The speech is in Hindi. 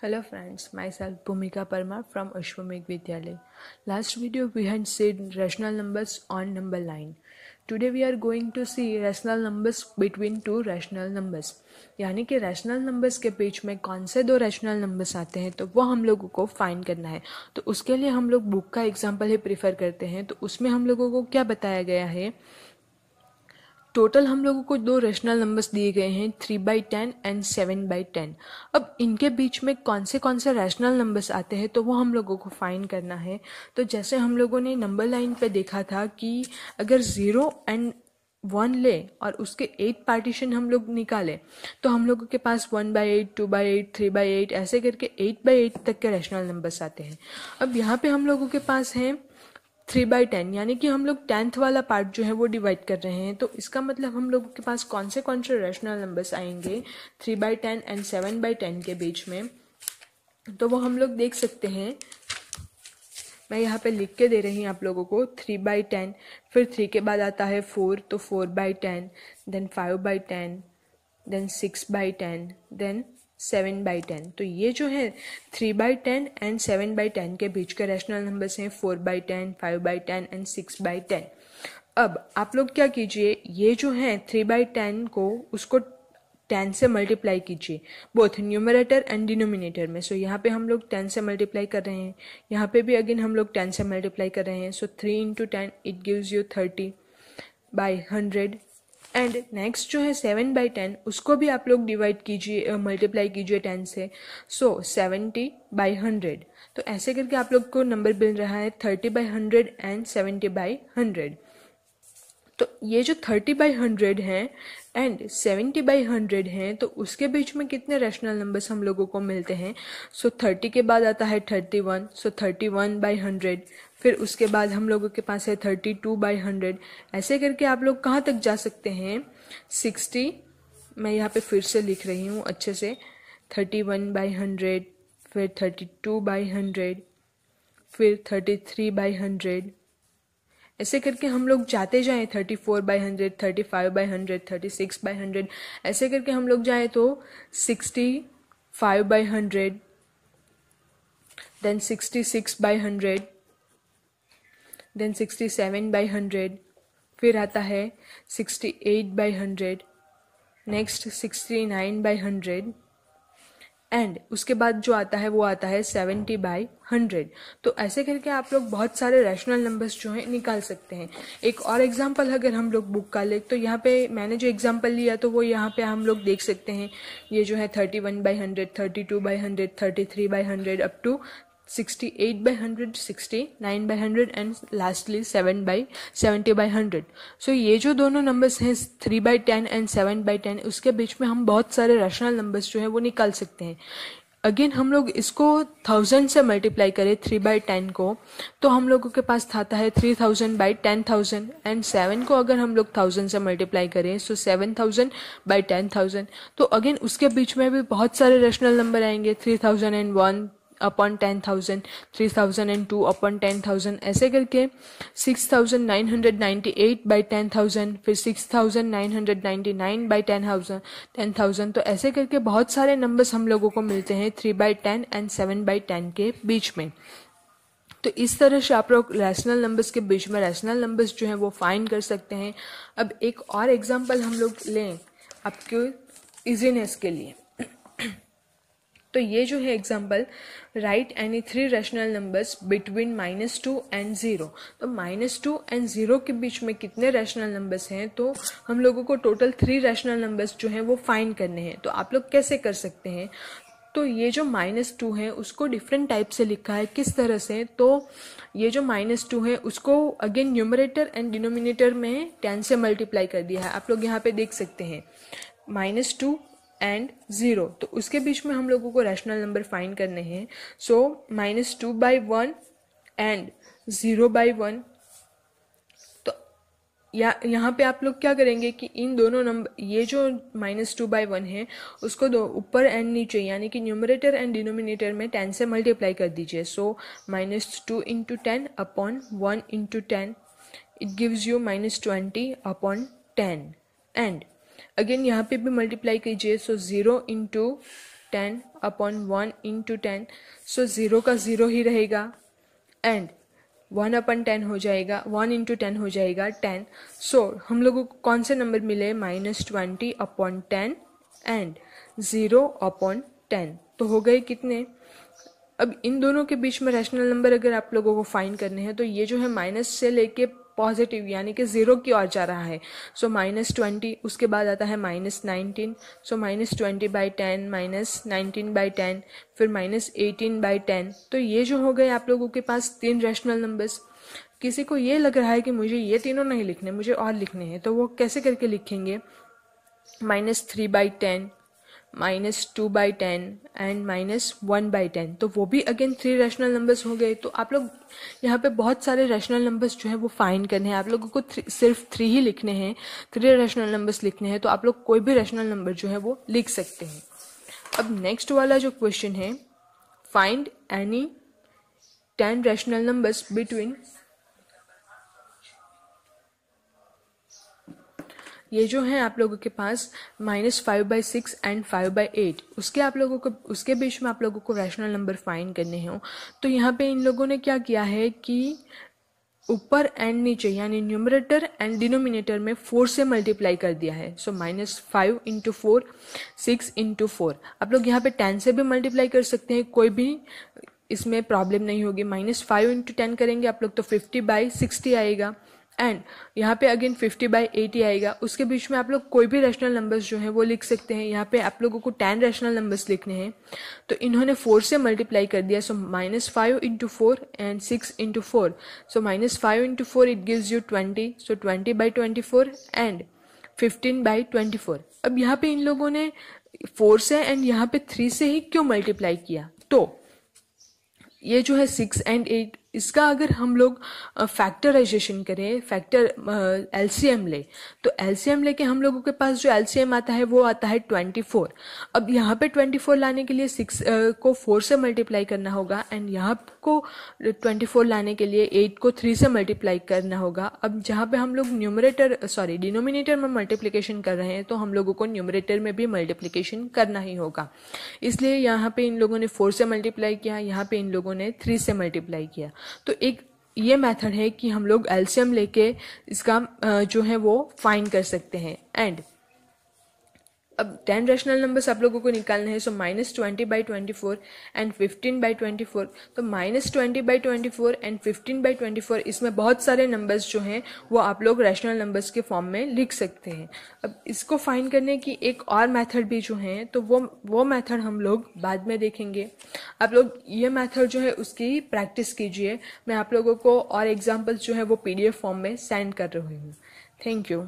Hello friends, myself Bhumika Parmar from Ashwamedh Vidyalaya. Last video we had seen rational numbers on number line. Today we are going to see rational numbers between two rational numbers. यानी कि रैशनल नंबर्स के बीच में कौन से दो रैशनल नंबर्स आते हैं तो वो हम लोगों को फाइंड करना है। तो उसके लिए हम लोग बुक का एग्जाम्पल ही प्रीफर करते हैं। तो उसमें हम लोगों को क्या बताया गया है, टोटल हम लोगों को दो रेशनल नंबर्स दिए गए हैं 3/10 एंड 7/10। अब इनके बीच में कौन से रैशनल नंबर्स आते हैं तो वो हम लोगों को फाइंड करना है। तो जैसे हम लोगों ने नंबर लाइन पे देखा था कि अगर 0 एंड 1 ले और उसके 8 पार्टीशन हम लोग निकाले तो हम लोगों के पास 1/8, 2/8, 3/8 ऐसे करके 8/8 तक के रैशनल नंबर्स आते हैं। अब यहाँ पे हम लोगों के पास हैं 3/10, यानी कि हम लोग 10th वाला पार्ट जो है वो डिवाइड कर रहे हैं। तो इसका मतलब हम लोगों के पास कौन से रैशनल नंबर्स आएंगे 3/10 एंड 7/10 के बीच में, तो वो हम लोग देख सकते हैं। मैं यहाँ पे लिख के दे रही हूँ आप लोगों को 3/10, फिर 3 के बाद आता है 4 तो 4/10, देन 5/10, देन 6/10, देन 7/10। तो ये जो है 3/10 एंड 7/10 के बीच के रैशनल नंबर्स हैं 4/10, 5/10 एंड 6/10। अब आप लोग क्या कीजिए, ये जो है 3/10 को उसको 10 से मल्टीप्लाई कीजिए बोथ न्यूमरेटर एंड डिनोमिनेटर में। सो यहाँ पे हम लोग 10 से मल्टीप्लाई कर रहे हैं, यहाँ पे भी अगेन हम लोग 10 से मल्टीप्लाई कर रहे हैं। सो 3 into 10 it gives you 30/100। And next जो है 7/10 उसको भी आप लोग डिवाइड कीजिए, मल्टीप्लाई कीजिए 10 से। सो 70/100। तो ऐसे करके आप लोग को नंबर मिल रहा है 30/100 एंड 70/100। तो ये जो 30/100 है एंड 70/100 है तो उसके बीच में कितने रैशनल नंबर्स हम लोगों को मिलते हैं। सो 30 के बाद आता है 31, सो 31/100। फिर उसके बाद हम लोगों के पास है 32/100। ऐसे करके आप लोग कहाँ तक जा सकते हैं 60। मैं यहाँ पे फिर से लिख रही हूँ अच्छे से, 31/100, फिर 32/100, फिर 33/100। ऐसे करके हम लोग जाते जाएं 34/100, 35/100, 36/100। ऐसे करके हम लोग जाएं तो 65/100, देन 66/100, देन 67/100, फिर आता है 68/100, नेक्स्ट 69/100 एंड उसके बाद जो आता है वो आता है 70/100। तो ऐसे करके आप लोग बहुत सारे रैशनल नंबर्स जो हैं निकाल सकते हैं। एक और एग्जांपल अगर हम लोग बुक का ले तो यहाँ पे मैंने जो एग्जांपल लिया तो वो यहाँ पे हम लोग देख सकते हैं। ये जो है 31/100, 32/100, 33/100 अप टू 68/100, 69/100 एंड लास्टली 70/100। सो ये जो दोनों नंबर्स हैं 3/10 एंड 7/10 उसके बीच में हम बहुत सारे रैशनल नंबर्स जो है वो निकाल सकते हैं। अगेन हम लोग इसको 1000 से मल्टीप्लाई करें 3/10 को तो हम लोगों के पास आता है 3000/10,000 एंड 7 को अगर हम लोग 1000 से मल्टीप्लाई करें सो 7000/10,000। तो अगेन उसके बीच में भी बहुत सारे रैशनल नंबर आएंगे 3001/10,000, 3002/10,000 ऐसे करके 6998/10,000, फिर 6999/10,000। तो ऐसे करके बहुत सारे नंबर्स हम लोगों को मिलते हैं 3/10 एंड 7/10 के बीच में। तो इस तरह से आप लोग रैशनल नंबर्स के बीच में रैशनल नंबर्स जो हैं वो फाइंड कर सकते हैं। अब एक और एग्जांपल हम लोग लें आपके इजीनेस के लिए। तो ये जो है example, right any 3 rational numbers between -2 and 0। तो -2 एंड 0 के बीच में कितने रैशनल नंबर्स हैं तो हम लोगों को टोटल 3 रैशनल नंबर्स जो हैं वो फाइंड करने हैं। तो आप लोग कैसे कर सकते हैं, तो ये जो -2 है उसको डिफरेंट टाइप से लिखा है। किस तरह से, तो ये जो -2 है उसको अगेन न्यूमरेटर एंड डिनोमिनेटर में 10 से मल्टीप्लाई कर दिया है। आप लोग यहाँ पे देख सकते हैं -2 एंड 0। तो उसके बीच में हम लोगों को रैशनल नंबर फाइंड करने हैं। सो -2/1 एंड 0/1। तो यहाँ पे आप लोग क्या करेंगे कि इन दोनों नंबर, ये जो -2/1 है उसको दो ऊपर एंड नीचे यानी कि न्यूमरेटर एंड डिनोमिनेटर में 10 से मल्टीप्लाई कर दीजिए। सो -2 into 10 upon 1 into 10 it gives you -20/10 and again यहाँ पे भी मल्टीप्लाई कीजिए। सो 0 इंटू 10 अपॉन 1 इंटू 10, सो 0 का 0 ही रहेगा एंड 1 अपन 10 हो जाएगा, 1 इंटू 10 हो जाएगा 10. सो हम लोगों को कौन से नंबर मिले, -20 अपॉन 10 एंड 0 अपॉन 10. तो हो गए कितने. अब इन दोनों के बीच में रैशनल नंबर अगर आप लोगों को फाइंड करने हैं तो ये जो है माइनस से लेके पॉजिटिव यानी कि 0 की ओर जा रहा है. सो -20, उसके बाद आता है -19, सो -20/10 -19/10, फिर -18/10. तो ये जो हो गए आप लोगों के पास 3 रैशनल नंबर्स. किसी को ये लग रहा है कि मुझे ये तीनों नहीं लिखने, मुझे और लिखने हैं, तो वो कैसे करके लिखेंगे, -3/10, -2/10 एंड -1/10. तो वो भी अगेन 3 रैशनल नंबर्स हो गए. तो आप लोग यहाँ पे बहुत सारे रैशनल नंबर्स जो है वो फाइंड करने हैं. आप लोगों को सिर्फ 3 ही लिखने हैं, 3 रैशनल नंबर्स लिखने हैं. तो आप लोग कोई भी रैशनल नंबर जो है वो लिख सकते हैं. अब नेक्स्ट वाला जो क्वेश्चन है, find any 10 rational numbers between, ये जो है आप लोगों के पास -5/6 एंड 5/8, उसके आप लोगों को उसके बीच में आप लोगों को रैशनल नंबर फाइंड करने हो. तो यहाँ पे इन लोगों ने क्या किया है कि ऊपर एंड नीचे यानी न्यूमरेटर एंड डिनोमिनेटर में 4 से मल्टीप्लाई कर दिया है. सो -5 इंटू 4, 6 इंटू 4. आप लोग यहाँ पे 10 से भी मल्टीप्लाई कर सकते हैं, कोई भी इसमें प्रॉब्लम नहीं होगी. -5 इंटू 10 करेंगे आप लोग तो 50/60 आएगा एंड यहाँ पे अगेन 50/80 आएगा. उसके बीच में आप लोग कोई भी रैशनल नंबर्स जो हैं वो लिख सकते हैं. यहाँ पे आप लोगों को 10 रैशनल नंबर्स लिखने हैं, तो इन्होंने 4 से मल्टीप्लाई कर दिया. सो -5 into 4 and 6 into 4. So -5 into 4 it gives you 20, so 20/24 and 15/24. अब यहाँ पे इन लोगों ने 4 से एंड यहाँ पे 3 से ही क्यों मल्टीप्लाई किया, तो ये जो है 6 एंड 8, इसका अगर हम लोग फैक्टराइजेशन करें, एलसीएम ले, तो एलसीएम लेके हम लोगों के पास जो एलसीएम आता है वो आता है 24. अब यहाँ पे 24 लाने के लिए 6 को 4 से मल्टीप्लाई करना होगा एंड यहाँ को 24 लाने के लिए 8 को 3 से मल्टीप्लाई करना होगा. अब जहाँ पे हम लोग डिनोमिनेटर में मल्टीप्लिकेशन कर रहे हैं तो हम लोगों को न्यूमरेटर में भी मल्टीप्लिकेशन करना ही होगा. इसलिए यहाँ पे इन लोगों ने 4 से मल्टीप्लाई किया, यहाँ पे इन लोगों ने 3 से मल्टीप्लाई किया. तो एक ये मेथड है कि हम लोग एलसीएम लेके इसका जो है वो फाइंड कर सकते हैं. एंड अब 10 रैशनल नंबर्स आप लोगों को निकालने हैं. सो -20/24 एंड 15/24. तो -20/24 एंड 15/24 इसमें बहुत सारे नंबर्स जो हैं वो आप लोग रैशनल नंबर्स के फॉर्म में लिख सकते हैं. अब इसको फाइंड करने की एक और मेथड भी जो है तो वो मेथड हम लोग बाद में देखेंगे. आप लोग ये मेथड जो है उसकी प्रैक्टिस कीजिए. मैं आप लोगों को और एग्जाम्पल्स जो है वो PDF फॉर्म में सेंड कर रही हूँ. Thank you.